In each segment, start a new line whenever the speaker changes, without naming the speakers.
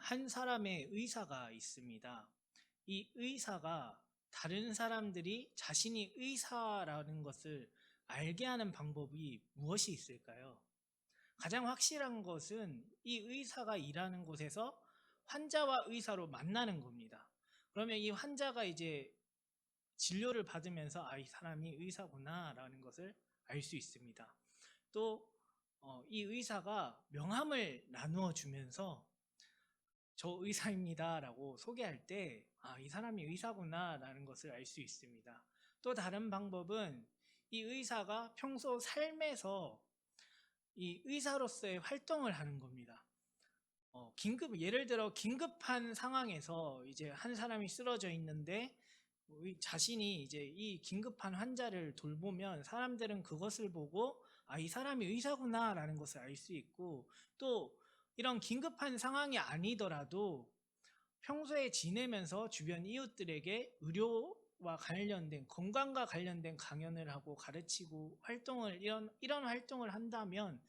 한 사람의 의사가 있습니다. 이 의사가 다른 사람들이 자신이 의사라는 것을 알게 하는 방법이 무엇이 있을까요? 가장 확실한 것은 이 의사가 일하는 곳에서 환자와 의사로 만나는 겁니다. 그러면 이 환자가 이제 진료를 받으면서 이 사람이 의사구나라는 것을 알 수 있습니다. 또 이 의사가 명함을 나누어 주면서 저 의사입니다라고 소개할 때, 이 사람이 의사구나라는 것을 알 수 있습니다. 또 다른 방법은 이 의사가 평소 삶에서 이 의사로서의 활동을 하는 겁니다. 예를 들어 긴급한 상황에서 이제 한 사람이 쓰러져 있는데 자신이 이제 이 긴급한 환자를 돌보면 사람들은 그것을 보고 이 사람이 의사구나라는 것을 알 수 있고, 또 이런 긴급한 상황이 아니더라도 평소에 지내면서 주변 이웃들에게 의료와 관련된 건강과 관련된 강연을 하고 가르치고 활동을 이런 활동을 한다면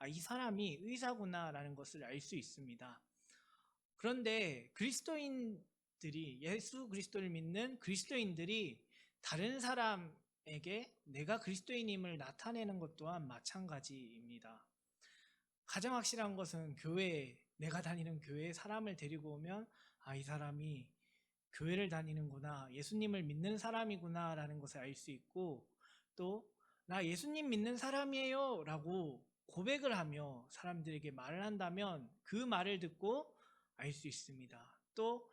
이 사람이 의사구나라는 것을 알 수 있습니다. 그런데 예수 그리스도를 믿는 그리스도인들이 다른 사람에게 내가 그리스도인임을 나타내는 것 또한 마찬가지입니다. 가장 확실한 것은 내가 다니는 교회에 사람을 데리고 오면 이 사람이 교회를 다니는구나, 예수님을 믿는 사람이구나 라는 것을 알 수 있고, 또 나 예수님 믿는 사람이에요 라고 고백을 하며 사람들에게 말을 한다면 그 말을 듣고 알 수 있습니다. 또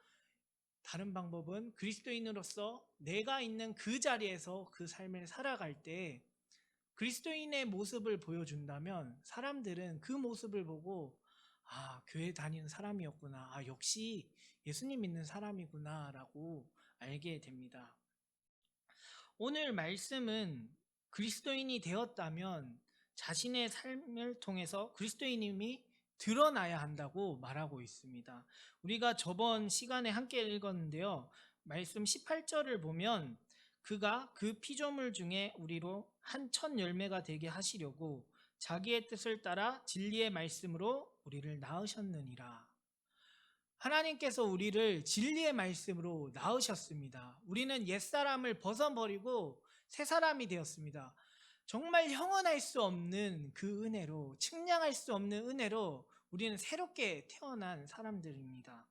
다른 방법은 그리스도인으로서 내가 있는 그 자리에서 그 삶을 살아갈 때 그리스도인의 모습을 보여준다면 사람들은 그 모습을 보고 교회 다니는 사람이었구나, 역시 예수님 믿는 사람이구나 라고 알게 됩니다. 오늘 말씀은 그리스도인이 되었다면 자신의 삶을 통해서 그리스도인임이 드러나야 한다고 말하고 있습니다. 우리가 저번 시간에 함께 읽었는데요, 말씀 18절을 보면 그가 그 피조물 중에 우리로 한 첫 열매가 되게 하시려고 자기의 뜻을 따라 진리의 말씀으로 우리를 낳으셨느니라. 하나님께서 우리를 진리의 말씀으로 낳으셨습니다. 우리는 옛사람을 벗어버리고 새 사람이 되었습니다. 정말 형언할 수 없는 그 은혜로, 측량할 수 없는 은혜로 우리는 새롭게 태어난 사람들입니다.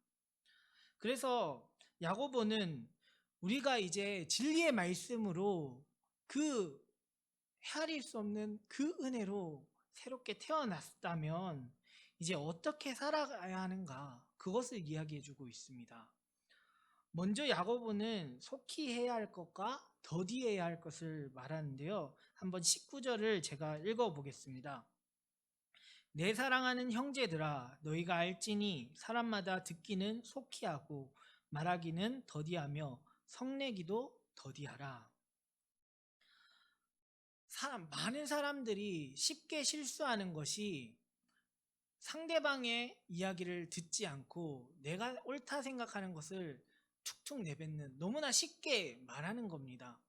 그래서 야고보는 우리가 이제 진리의 말씀으로 그 헤아릴 수 없는 그 은혜로 새롭게 태어났다면 이제 어떻게 살아가야 하는가, 그것을 이야기해 주고 있습니다. 먼저 야고보는 속히 해야 할 것과 더디해야 할 것을 말하는데요, 한번 19절을 제가 읽어 보겠습니다. 내 사랑하는 형제들아, 너희가 알지니 사람마다 듣기는 속히 하고 말하기는 더디하며 성내기도 더디하라. 많은 사람들이 쉽게 실수하는 것이 상대방의 이야기를 듣지 않고 내가 옳다 생각하는 것을 툭툭 내뱉는, 너무나 쉽게 말하는 겁니다.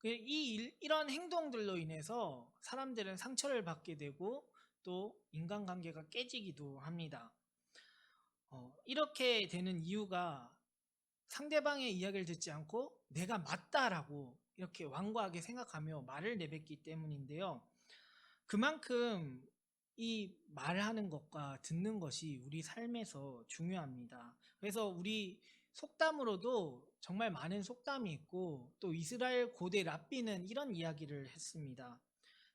이런 행동들로 인해서 사람들은 상처를 받게 되고 또 인간관계가 깨지기도 합니다. 이렇게 되는 이유가 상대방의 이야기를 듣지 않고 내가 맞다라고 이렇게 완고하게 생각하며 말을 내뱉기 때문인데요. 그만큼 이 말하는 것과 듣는 것이 우리 삶에서 중요합니다. 그래서 우리 속담으로도 정말 많은 속담이 있고, 또 이스라엘 고대 랍비는 이런 이야기를 했습니다.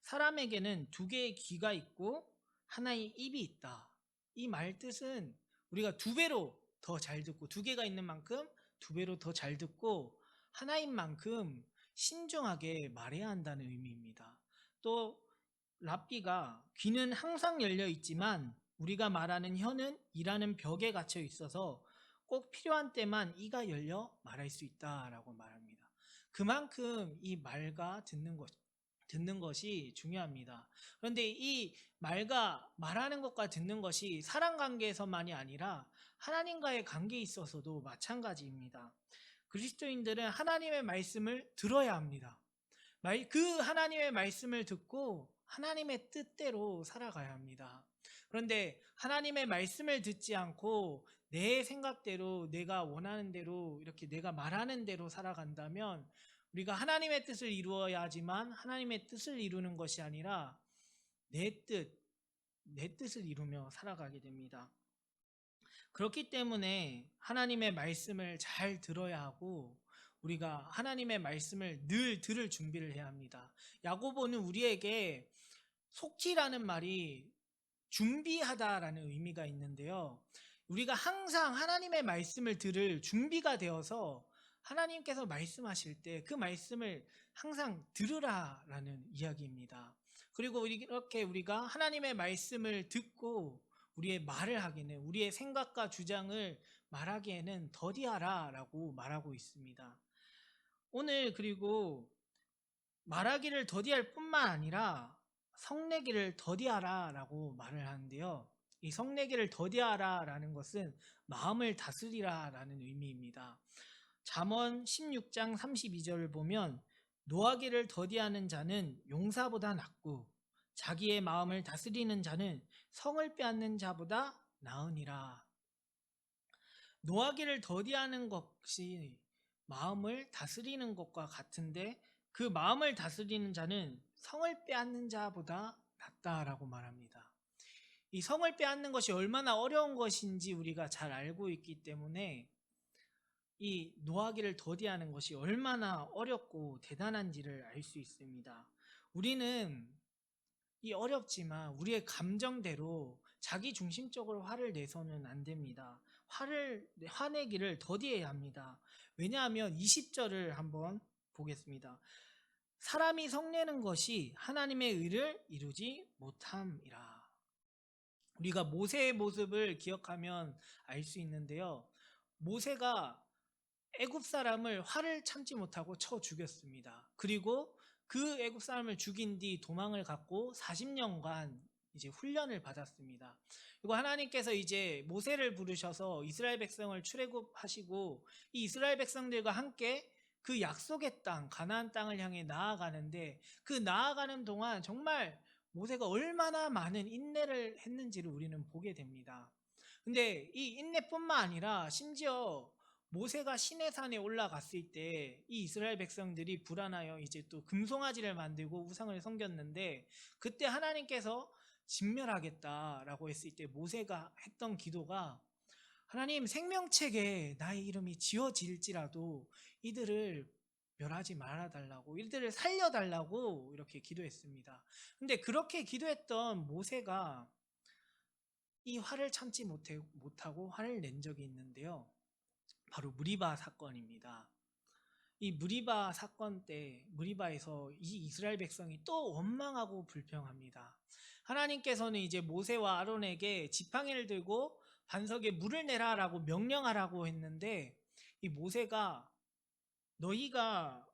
사람에게는 두 개의 귀가 있고 하나의 입이 있다. 이 말 뜻은 우리가 두 배로 더 잘 듣고, 두 개가 있는 만큼 두 배로 더 잘 듣고 하나인 만큼 신중하게 말해야 한다는 의미입니다. 또 랍비가 귀는 항상 열려 있지만 우리가 말하는 혀는 일하는 벽에 갇혀 있어서 꼭 필요한 때만 이가 열려 말할 수 있다라고 말합니다. 그만큼 이 말과 듣는 것이 중요합니다. 그런데 이 말하는 것과 듣는 것이 사람 관계에서만이 아니라 하나님과의 관계에 있어서도 마찬가지입니다. 그리스도인들은 하나님의 말씀을 들어야 합니다. 그 하나님의 말씀을 듣고 하나님의 뜻대로 살아가야 합니다. 그런데 하나님의 말씀을 듣지 않고 내 생각대로 내가 원하는 대로 이렇게 내가 말하는 대로 살아간다면 우리가 하나님의 뜻을 이루어야 하지만 하나님의 뜻을 이루는 것이 아니라 내 뜻, 내 뜻을 이루며 살아가게 됩니다. 그렇기 때문에 하나님의 말씀을 잘 들어야 하고 우리가 하나님의 말씀을 늘 들을 준비를 해야 합니다. 야고보는 우리에게 속히라는 말이 준비하다라는 의미가 있는데요. 우리가 항상 하나님의 말씀을 들을 준비가 되어서 하나님께서 말씀하실 때 그 말씀을 항상 들으라라는 이야기입니다. 그리고 이렇게 우리가 하나님의 말씀을 듣고 우리의 말을 하기는 우리의 생각과 주장을 말하기에는 더디하라라고 말하고 있습니다. 오늘 그리고 말하기를 더디할 뿐만 아니라 성내기를 더디하라라고 말을 하는데요. 이 성내기를 더디하라라는 것은 마음을 다스리라라는 의미입니다. 잠언 16장 32절을 보면 노하기를 더디하는 자는 용사보다 낫고 자기의 마음을 다스리는 자는 성을 빼앗는 자보다 나으니라. 노하기를 더디하는 것이 마음을 다스리는 것과 같은데 그 마음을 다스리는 자는 성을 빼앗는 자보다 낫다라고 말합니다. 이 성을 빼앗는 것이 얼마나 어려운 것인지 우리가 잘 알고 있기 때문에 이 노하기를 더디하는 것이 얼마나 어렵고 대단한지를 알 수 있습니다. 우리는 이 어렵지만 우리의 감정대로 자기 중심적으로 화를 내서는 안 됩니다. 화내기를 더디해야 합니다. 왜냐하면 20절을 한번 보겠습니다. 사람이 성내는 것이 하나님의 의를 이루지 못함이라. 우리가 모세의 모습을 기억하면 알 수 있는데요. 모세가 애굽 사람을 화를 참지 못하고 쳐 죽였습니다. 그리고 그 애굽 사람을 죽인 뒤 도망을 갔고 40년간 이제 훈련을 받았습니다. 그리고 하나님께서 이제 모세를 부르셔서 이스라엘 백성을 출애굽하시고 이 이스라엘 백성들과 함께 그 약속의 땅, 가나안 땅을 향해 나아가는데 그 나아가는 동안 정말 모세가 얼마나 많은 인내를 했는지를 우리는 보게 됩니다. 근데 이 인내뿐만 아니라 심지어 모세가 시내산에 올라갔을 때 이 이스라엘 백성들이 불안하여 이제 또 금송아지를 만들고 우상을 섬겼는데 그때 하나님께서 진멸하겠다라고 했을 때 모세가 했던 기도가 하나님 생명책에 나의 이름이 지어질지라도 이들을 멸하지 말아달라고 이들을 살려달라고 이렇게 기도했습니다. 근데 그렇게 기도했던 모세가 이 화를 참지 못하고 화를 낸 적이 있는데요. 바로 무리바 사건입니다. 이 무리바 사건 때 무리바에서 이 이스라엘 백성이 또 원망하고 불평합니다. 하나님께서는 이제 모세와 아론에게 지팡이를 들고 반석에 물을 내라라고 명령하라고 했는데 이 모세가 우리가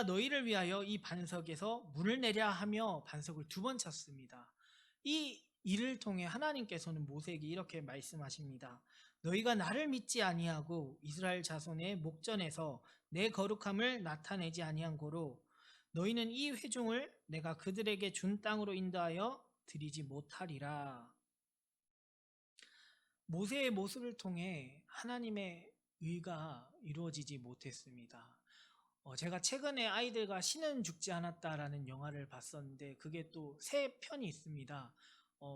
너희를 위하여 이 반석에서 물을 내랴 하며 반석을 2번 쳤습니다. 이 일을 통해 하나님께서는 모세에게 이렇게 말씀하십니다. 너희가 나를 믿지 아니하고 이스라엘 자손의 목전에서 내 거룩함을 나타내지 아니한 고로 너희는 이 회중을 내가 그들에게 준 땅으로 인도하여 드리지 못하리라. 모세의 모습을 통해 하나님의 의가 이루어지지 못했습니다. 제가 최근에 아이들과 신은 죽지 않았다라는 영화를 봤었는데 그게 또 3편이 있습니다.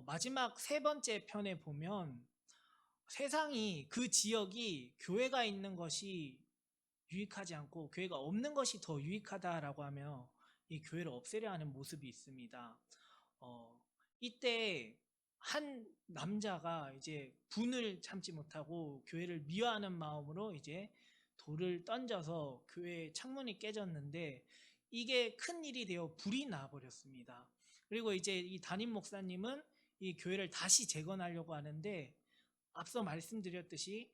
마지막 3번째 편에 보면 세상이 그 지역이 교회가 있는 것이 유익하지 않고 교회가 없는 것이 더 유익하다라고 하며 이 교회를 없애려 하는 모습이 있습니다. 이때 한 남자가 이제 분을 참지 못하고 교회를 미워하는 마음으로 이제 돌을 던져서 교회 창문이 깨졌는데 이게 큰 일이 되어 불이 나버렸습니다. 그리고 이제 이 담임 목사님은 이 교회를 다시 재건하려고 하는데 앞서 말씀드렸듯이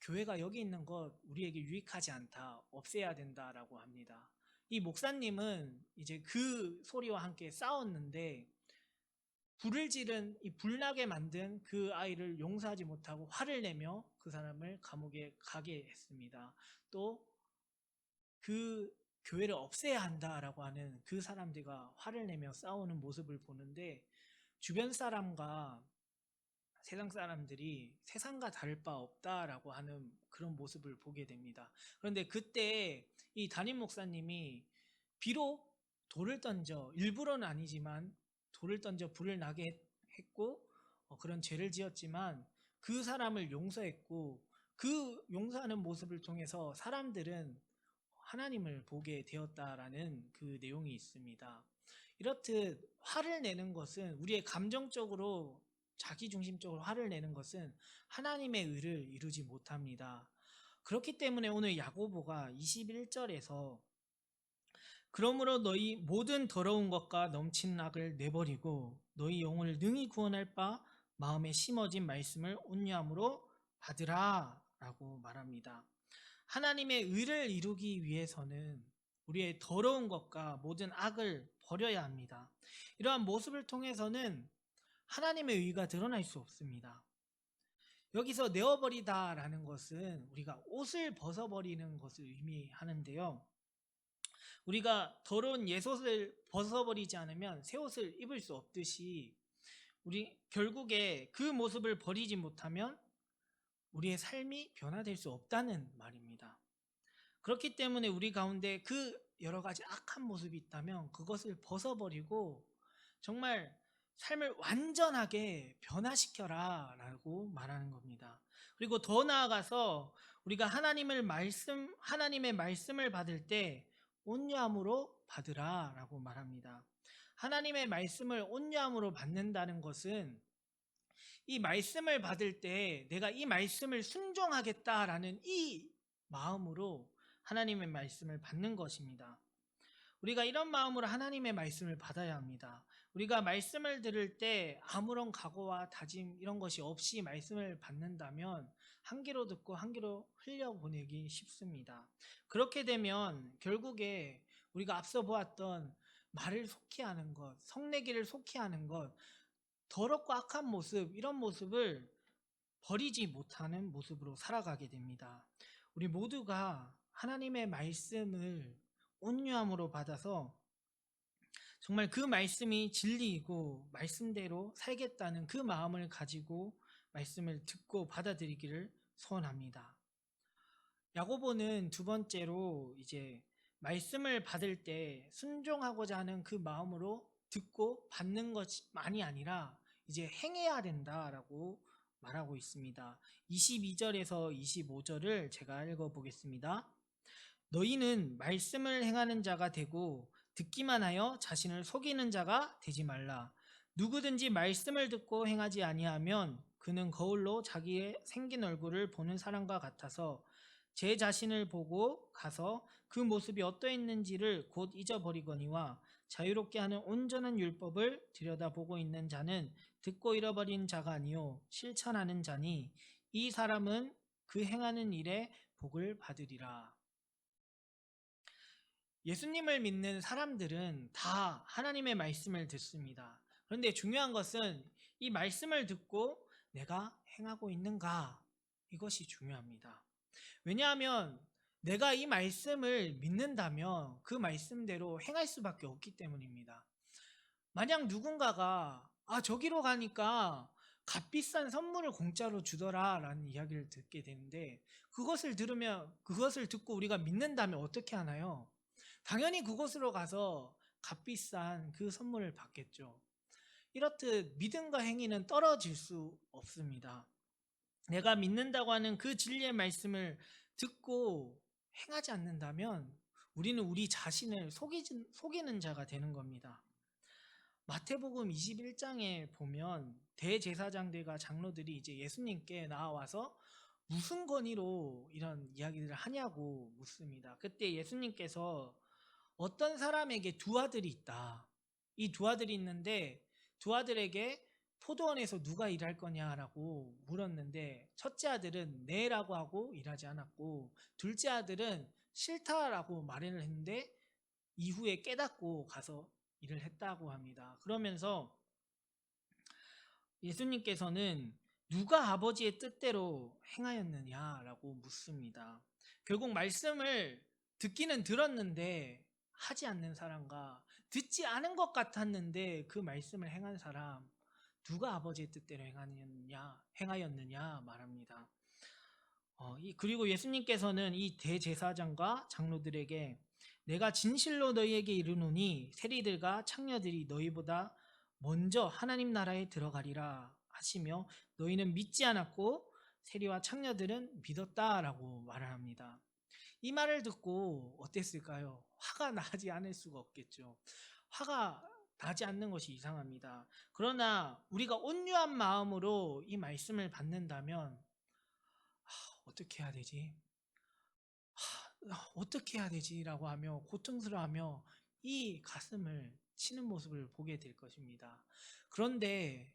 교회가 여기 있는 것 우리에게 유익하지 않다, 없애야 된다라고 합니다. 이 목사님은 이제 그 소리와 함께 싸웠는데 불을 지른 이 불나게 만든 그 아이를 용서하지 못하고 화를 내며 그 사람을 감옥에 가게 했습니다. 또 그 교회를 없애야 한다라고 하는 그 사람들과 화를 내며 싸우는 모습을 보는데, 주변 사람과 세상 사람들이 세상과 다를 바 없다라고 하는 그런 모습을 보게 됩니다. 그런데 그때 이 담임 목사님이 비록 돌을 던져, 일부러는 아니지만 돌을 던져 불을 나게 했고 그런 죄를 지었지만 그 사람을 용서했고, 그 용서하는 모습을 통해서 사람들은 하나님을 보게 되었다라는 그 내용이 있습니다. 이렇듯 화를 내는 것은, 우리의 감정적으로 자기중심적으로 화를 내는 것은 하나님의 의를 이루지 못합니다. 그렇기 때문에 오늘 야고보가 21절에서 그러므로 너희 모든 더러운 것과 넘치는 악을 내버리고 너희 영혼을 능히 구원할 바 마음에 심어진 말씀을 온유함으로 받으라 라고 말합니다. 하나님의 의를 이루기 위해서는 우리의 더러운 것과 모든 악을 버려야 합니다. 이러한 모습을 통해서는 하나님의 의가 드러날 수 없습니다. 여기서 내어버리다 라는 것은 우리가 옷을 벗어버리는 것을 의미하는데요. 우리가 더러운 옛옷을 벗어버리지 않으면 새 옷을 입을 수 없듯이, 우리 결국에 그 모습을 버리지 못하면 우리의 삶이 변화될 수 없다는 말입니다. 그렇기 때문에 우리 가운데 그 여러 가지 악한 모습이 있다면 그것을 벗어버리고 정말 삶을 완전하게 변화시켜라 라고 말하는 겁니다. 그리고 더 나아가서 우리가 하나님의 말씀을 받을 때 온유함으로 받으라 라고 말합니다. 하나님의 말씀을 온유함으로 받는다는 것은 이 말씀을 받을 때 내가 이 말씀을 순종하겠다라는 이 마음으로 하나님의 말씀을 받는 것입니다. 우리가 이런 마음으로 하나님의 말씀을 받아야 합니다. 우리가 말씀을 들을 때 아무런 각오와 다짐 이런 것이 없이 말씀을 받는다면 한 귀로 듣고 한 귀로 흘려보내기 쉽습니다. 그렇게 되면 결국에 우리가 앞서 보았던 말을 속히 하는 것, 성내기를 속히 하는 것, 더럽고 악한 모습, 이런 모습을 버리지 못하는 모습으로 살아가게 됩니다. 우리 모두가 하나님의 말씀을 온유함으로 받아서 정말 그 말씀이 진리이고 말씀대로 살겠다는 그 마음을 가지고 말씀을 듣고 받아들이기를 소원합니다. 야고보는 두 번째로 이제 말씀을 받을 때 순종하고자 하는 그 마음으로 듣고 받는 것만이 아니라 이제 행해야 된다라고 말하고 있습니다. 22절에서 25절을 제가 읽어보겠습니다. 너희는 말씀을 행하는 자가 되고 듣기만 하여 자신을 속이는 자가 되지 말라. 누구든지 말씀을 듣고 행하지 아니하면 그는 거울로 자기의 생긴 얼굴을 보는 사람과 같아서 제 자신을 보고 가서 그 모습이 어떠했는지를 곧 잊어버리거니와 자유롭게 하는 온전한 율법을 들여다보고 있는 자는 듣고 잃어버린 자가 아니요 실천하는 자니 이 사람은 그 행하는 일에 복을 받으리라. 예수님을 믿는 사람들은 다 하나님의 말씀을 듣습니다. 그런데 중요한 것은 이 말씀을 듣고 내가 행하고 있는가, 이것이 중요합니다. 왜냐하면 내가 이 말씀을 믿는다면 그 말씀대로 행할 수밖에 없기 때문입니다. 만약 누군가가 저기로 가니까 값비싼 선물을 공짜로 주더라 라는 이야기를 듣게 되는데, 그것을 듣고 우리가 믿는다면 어떻게 하나요? 당연히 그곳으로 가서 값비싼 그 선물을 받겠죠. 이렇듯 믿음과 행위는 떨어질 수 없습니다. 내가 믿는다고 하는 그 진리의 말씀을 듣고 행하지 않는다면 우리는 우리 자신을 속이는 자가 되는 겁니다. 마태복음 21장에 보면 대제사장들과 장로들이 이제 예수님께 나와서 무슨 권위로 이런 이야기를 하냐고 묻습니다. 그때 예수님께서 어떤 사람에게 두 아들이 있다. 이 두 아들이 있는데 두 아들에게 포도원에서 누가 일할 거냐라고 물었는데, 첫째 아들은 네라고 하고 일하지 않았고 둘째 아들은 싫다라고 말을 했는데 이후에 깨닫고 가서 일을 했다고 합니다. 그러면서 예수님께서는 누가 아버지의 뜻대로 행하였느냐라고 묻습니다. 결국 말씀을 듣기는 들었는데 하지 않는 사람과 듣지 않은 것 같았는데 그 말씀을 행한 사람, 누가 아버지의 뜻대로 행하였느냐 말합니다. 그리고 예수님께서는 이 대제사장과 장로들에게 내가 진실로 너희에게 이르노니 세리들과 창녀들이 너희보다 먼저 하나님 나라에 들어가리라 하시며 너희는 믿지 않았고 세리와 창녀들은 믿었다라고 말을 합니다. 이 말을 듣고 어땠을까요? 화가 나지 않을 수가 없겠죠. 화가 나지 않는 것이 이상합니다. 그러나 우리가 온유한 마음으로 이 말씀을 받는다면 어떻게 해야 되지? 어떻게 해야 되지? 라고 하며 고통스러워하며 이 가슴을 치는 모습을 보게 될 것입니다. 그런데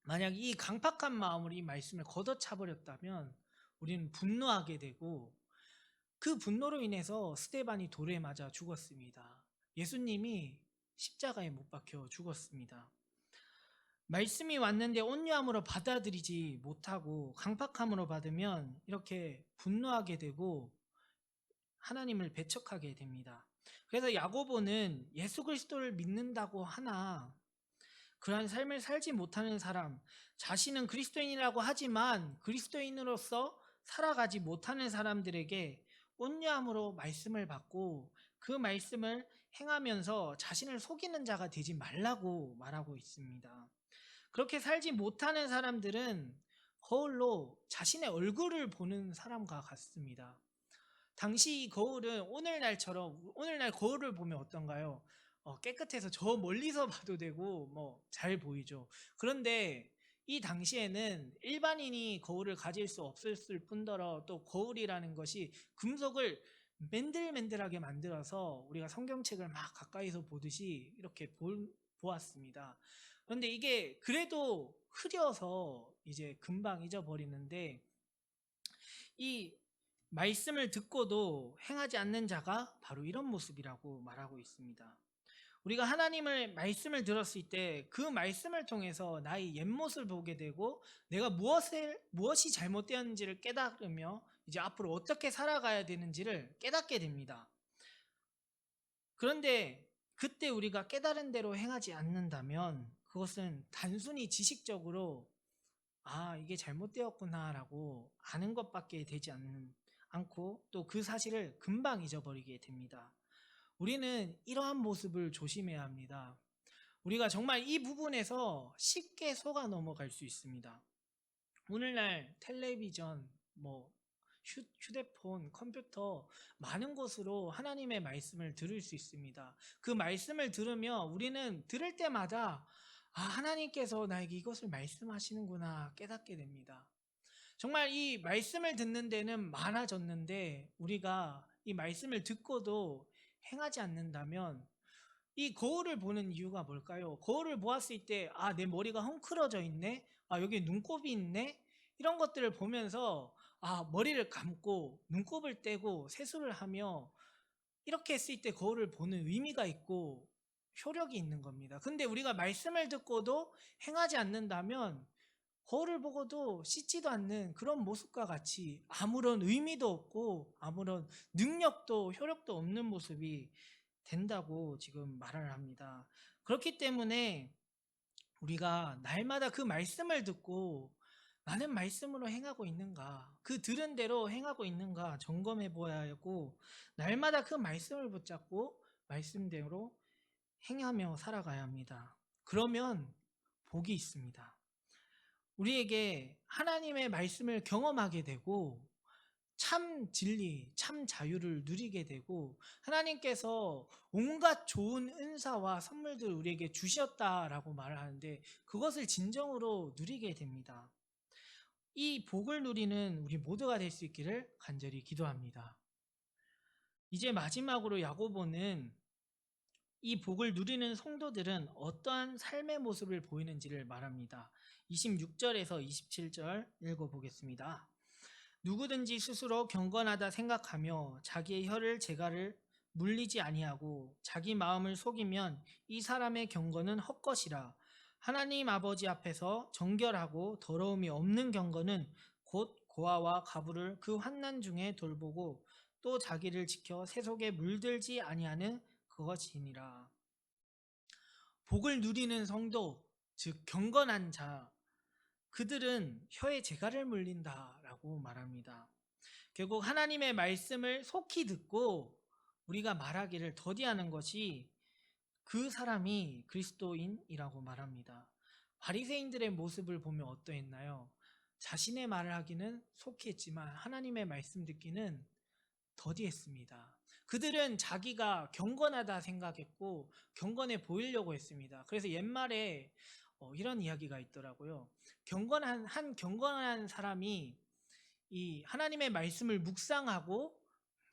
만약 이 강팍한 마음으로 이 말씀을 걷어차버렸다면 우리는 분노하게 되고 그 분노로 인해서 스데반이 돌에 맞아 죽었습니다. 예수님이 십자가에 못 박혀 죽었습니다. 말씀이 왔는데 온유함으로 받아들이지 못하고 강팍함으로 받으면 이렇게 분노하게 되고 하나님을 배척하게 됩니다. 그래서 야고보는 예수 그리스도를 믿는다고 하나 그러한 삶을 살지 못하는 사람, 자신은 그리스도인이라고 하지만 그리스도인으로서 살아가지 못하는 사람들에게 온유함으로 말씀을 받고 그 말씀을 행하면서 자신을 속이는 자가 되지 말라고 말하고 있습니다. 그렇게 살지 못하는 사람들은 거울로 자신의 얼굴을 보는 사람과 같습니다. 당시 이 거울은 오늘날 거울을 보면 어떤가요? 깨끗해서 저 멀리서 봐도 되고 잘 보이죠. 그런데 이 당시에는 일반인이 거울을 가질 수 없었을 뿐더러 또 거울이라는 것이 금속을 맨들맨들하게 만들어서 우리가 성경책을 막 가까이서 보듯이 이렇게 보았습니다. 그런데 이게 그래도 흐려서 이제 금방 잊어버리는데 이 말씀을 듣고도 행하지 않는 자가 바로 이런 모습이라고 말하고 있습니다. 우리가 하나님의 말씀을 들었을 때 그 말씀을 통해서 나의 옛모습을 보게 되고 내가 무엇이 잘못되었는지를 깨달으며 이제 앞으로 어떻게 살아가야 되는지를 깨닫게 됩니다. 그런데 그때 우리가 깨달은 대로 행하지 않는다면 그것은 단순히 지식적으로 이게 잘못되었구나라고 아는 것밖에 되지 않고 또 그 사실을 금방 잊어버리게 됩니다. 우리는 이러한 모습을 조심해야 합니다. 우리가 정말 이 부분에서 쉽게 속아 넘어갈 수 있습니다. 오늘날 텔레비전, 휴대폰, 컴퓨터 많은 곳으로 하나님의 말씀을 들을 수 있습니다. 그 말씀을 들으며 우리는 들을 때마다 하나님께서 나에게 이것을 말씀하시는구나 깨닫게 됩니다. 정말 이 말씀을 듣는 데는 많아졌는데 우리가 이 말씀을 듣고도 행하지 않는다면 이 거울을 보는 이유가 뭘까요? 거울을 보았을 때 내 머리가 헝클어져 있네, 여기 눈곱이 있네, 이런 것들을 보면서 머리를 감고 눈곱을 떼고 세수를 하며 이렇게 했을 때 거울을 보는 의미가 있고 효력이 있는 겁니다. 근데 우리가 말씀을 듣고도 행하지 않는다면 거울을 보고도 씻지도 않는 그런 모습과 같이 아무런 의미도 없고 아무런 능력도 효력도 없는 모습이 된다고 지금 말을 합니다. 그렇기 때문에 우리가 날마다 그 말씀을 듣고 나는 말씀으로 행하고 있는가, 그 들은 대로 행하고 있는가 점검해 보아야 하고 날마다 그 말씀을 붙잡고 말씀대로 행하며 살아가야 합니다. 그러면 복이 있습니다. 우리에게 하나님의 말씀을 경험하게 되고 참 진리, 참 자유를 누리게 되고 하나님께서 온갖 좋은 은사와 선물들을 우리에게 주셨다라고 말을 하는데 그것을 진정으로 누리게 됩니다. 이 복을 누리는 우리 모두가 될 수 있기를 간절히 기도합니다. 이제 마지막으로 야고보는 이 복을 누리는 성도들은 어떠한 삶의 모습을 보이는지를 말합니다. 26절에서 27절 읽어보겠습니다. 누구든지 스스로 경건하다 생각하며 자기의 혀를 재갈을 물리지 아니하고 자기 마음을 속이면 이 사람의 경건은 헛것이라. 하나님 아버지 앞에서 정결하고 더러움이 없는 경건은 곧 고아와 가부를 그 환난 중에 돌보고 또 자기를 지켜 세속에 물들지 아니하는 그것이니라. 복을 누리는 성도, 즉 경건한 자, 그들은 혀에 재갈을 물린다라고 말합니다. 결국 하나님의 말씀을 속히 듣고 우리가 말하기를 더디하는 것이 그 사람이 그리스도인이라고 말합니다. 바리새인들의 모습을 보면 어떠했나요? 자신의 말을 하기는 속히 했지만 하나님의 말씀 듣기는 더디했습니다. 그들은 자기가 경건하다 생각했고 경건해 보이려고 했습니다. 그래서 옛말에 이런 이야기가 있더라고요. 경건한 사람이 이 하나님의 말씀을 묵상하고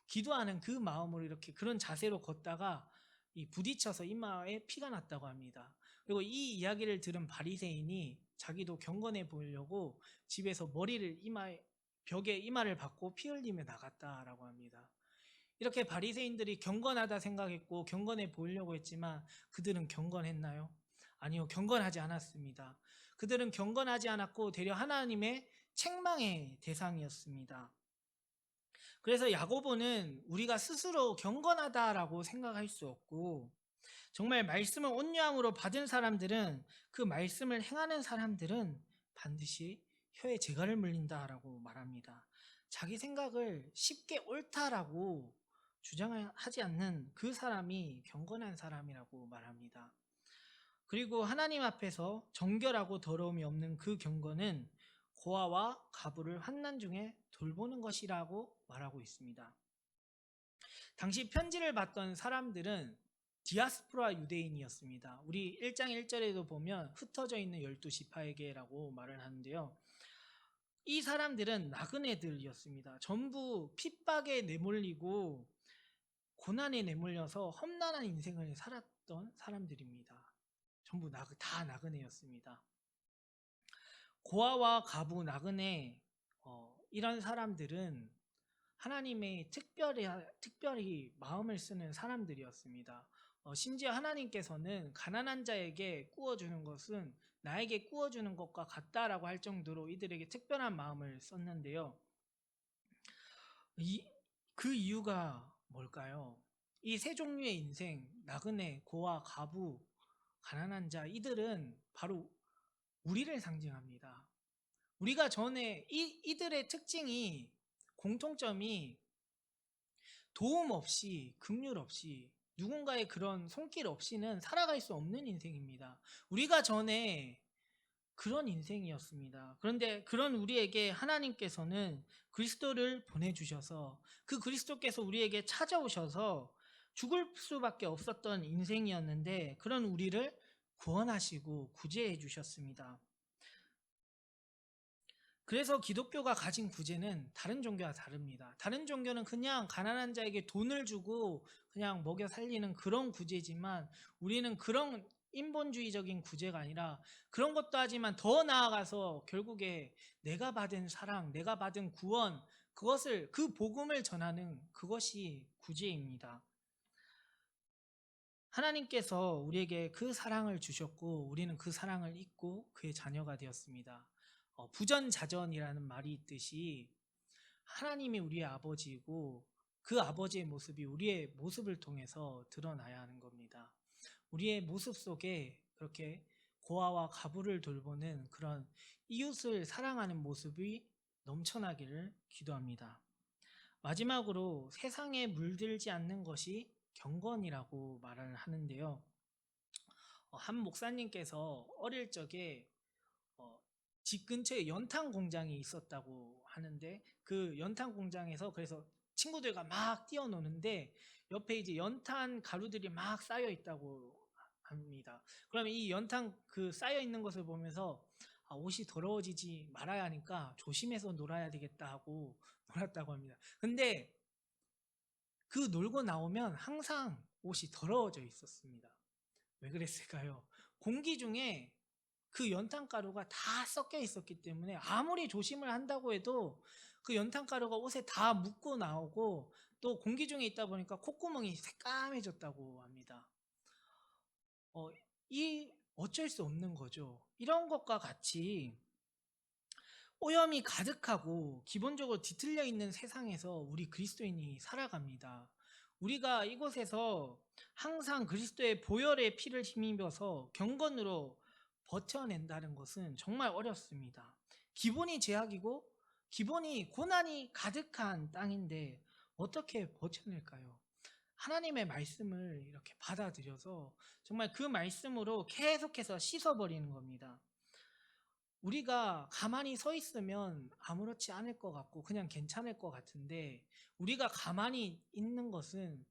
기도하는 그 마음으로 이렇게 그런 자세로 걷다가 이 부딪혀서 이마에 피가 났다고 합니다. 그리고 이 이야기를 들은 바리새인이 자기도 경건해 보이려고 집에서 머리를 벽에 이마를 박고 피 흘리며 나갔다라고 합니다. 이렇게 바리새인들이 경건하다 생각했고 경건해 보이려고 했지만 그들은 경건했나요? 아니요, 경건하지 않았습니다. 그들은 경건하지 않았고 되려 하나님의 책망의 대상이었습니다. 그래서 야고보는 우리가 스스로 경건하다라고 생각할 수 없고 정말 말씀을 온유함으로 받은 사람들은 그 말씀을 행하는 사람들은 반드시 혀에 재갈을 물린다라고 말합니다. 자기 생각을 쉽게 옳다라고 주장하지 않는 그 사람이 경건한 사람이라고 말합니다. 그리고 하나님 앞에서 정결하고 더러움이 없는 그 경건은 고아와 가부를 환난 중에 돌보는 것이라고 말하고 있습니다. 당시 편지를 받던 사람들은 디아스포라 유대인이었습니다. 우리 1장 1절에도 보면 흩어져 있는 12지파에게라고 말을 하는데요. 이 사람들은 나그네들이었습니다. 전부 핍박에 내몰리고 고난에 내몰려서 험난한 인생을 살았던 사람들입니다. 전부 다 나그네였습니다. 고아와 가부, 나그네 이런 사람들은 하나님의 특별히 마음을 쓰는 사람들이었습니다. 심지어 하나님께서는 가난한 자에게 꾸어주는 것은 나에게 꾸어주는 것과 같다라고 할 정도로 이들에게 특별한 마음을 썼는데요. 그 이유가 뭘까요? 이 세 종류의 인생, 나그네, 고아, 가부, 가난한 자, 이들은 바로 우리를 상징합니다. 우리가 전에 이들의 공통점이 도움 없이, 긍휼 없이, 누군가의 그런 손길 없이는 살아갈 수 없는 인생입니다. 우리가 전에 그런 인생이었습니다. 그런데 그런 우리에게 하나님께서는 그리스도를 보내주셔서 그 그리스도께서 우리에게 찾아오셔서 죽을 수밖에 없었던 인생이었는데 그런 우리를 구원하시고 구제해 주셨습니다. 그래서 기독교가 가진 구제는 다른 종교와 다릅니다. 다른 종교는 그냥 가난한 자에게 돈을 주고 그냥 먹여 살리는 그런 구제지만 우리는 그런 인본주의적인 구제가 아니라 그런 것도 하지만 더 나아가서 결국에 내가 받은 사랑, 내가 받은 구원, 그 복음을 전하는 그것이 구제입니다. 하나님께서 우리에게 그 사랑을 주셨고 우리는 그 사랑을 잊고 그의 자녀가 되었습니다. 부전자전이라는 말이 있듯이 하나님이 우리의 아버지이고 그 아버지의 모습이 우리의 모습을 통해서 드러나야 하는 겁니다. 우리의 모습 속에 그렇게 고아와 가부를 돌보는 그런 이웃을 사랑하는 모습이 넘쳐나기를 기도합니다. 마지막으로 세상에 물들지 않는 것이 경건이라고 말을 하는데요. 한 목사님께서 어릴 적에 집 근처에 연탄 공장이 있었다고 하는데 그 연탄 공장에서 그래서 친구들과 막 뛰어노는데 옆에 이제 연탄 가루들이 막 쌓여 있다고 합니다. 그러면 이 연탄 그 쌓여 있는 것을 보면서 옷이 더러워지지 말아야 하니까 조심해서 놀아야 되겠다 하고 놀았다고 합니다. 근데 그 놀고 나오면 항상 옷이 더러워져 있었습니다. 왜 그랬을까요? 공기 중에 그 연탄가루가 다 섞여 있었기 때문에 아무리 조심을 한다고 해도 그 연탄가루가 옷에 다 묻고 나오고 또 공기 중에 있다 보니까 콧구멍이 새까매졌다고 합니다. 어쩔 수 없는 거죠. 이런 것과 같이 오염이 가득하고 기본적으로 뒤틀려 있는 세상에서 우리 그리스도인이 살아갑니다. 우리가 이곳에서 항상 그리스도의 보혈의 피를 힘입어서 경건으로 버텨낸다는 것은 정말 어렵습니다. 기본이 죄악이고 기본이 고난이 가득한 땅인데 어떻게 버텨낼까요? 하나님의 말씀을 이렇게 받아들여서 정말 그 말씀으로 계속해서 씻어버리는 겁니다. 우리가 가만히 서 있으면 아무렇지 않을 것 같고 그냥 괜찮을 것 같은데, 우리가 가만히 있는 것은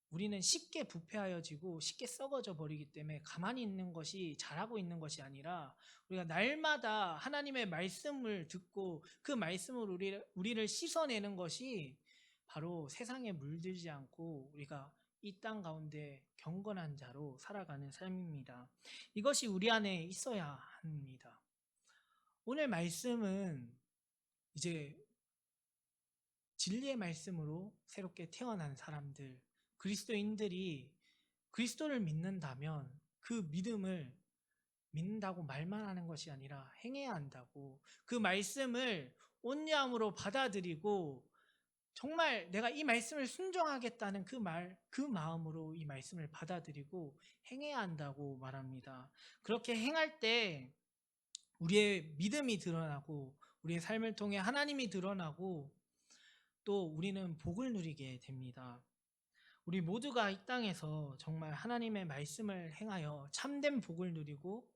우리는 쉽게 부패하여지고 쉽게 썩어져 버리기 때문에 가만히 있는 것이 잘하고 있는 것이 아니라, 우리가 날마다 하나님의 말씀을 듣고 그 말씀으로 우리를 씻어내는 것이 바로 세상에 물들지 않고 우리가 이 땅 가운데 경건한 자로 살아가는 삶입니다. 이것이 우리 안에 있어야 합니다. 오늘 말씀은 이제 진리의 말씀으로 새롭게 태어난 사람들, 그리스도인들이 그리스도를 믿는다면 그 믿음을 믿는다고 말만 하는 것이 아니라 행해야 한다고, 그 말씀을 온유함으로 받아들이고 정말 내가 이 말씀을 순종하겠다는 그 마음으로 이 말씀을 받아들이고 행해야 한다고 말합니다. 그렇게 행할 때 우리의 믿음이 드러나고 우리의 삶을 통해 하나님이 드러나고 또 우리는 복을 누리게 됩니다. 우리 모두가 이 땅에서 정말 하나님의 말씀을 행하여 참된 복을 누리고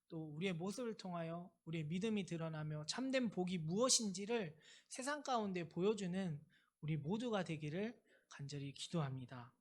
또 우리의 모습을 통하여 우리의 믿음이 드러나며 참된 복이 무엇인지를 세상 가운데 보여주는 우리 모두가 되기를 간절히 기도합니다.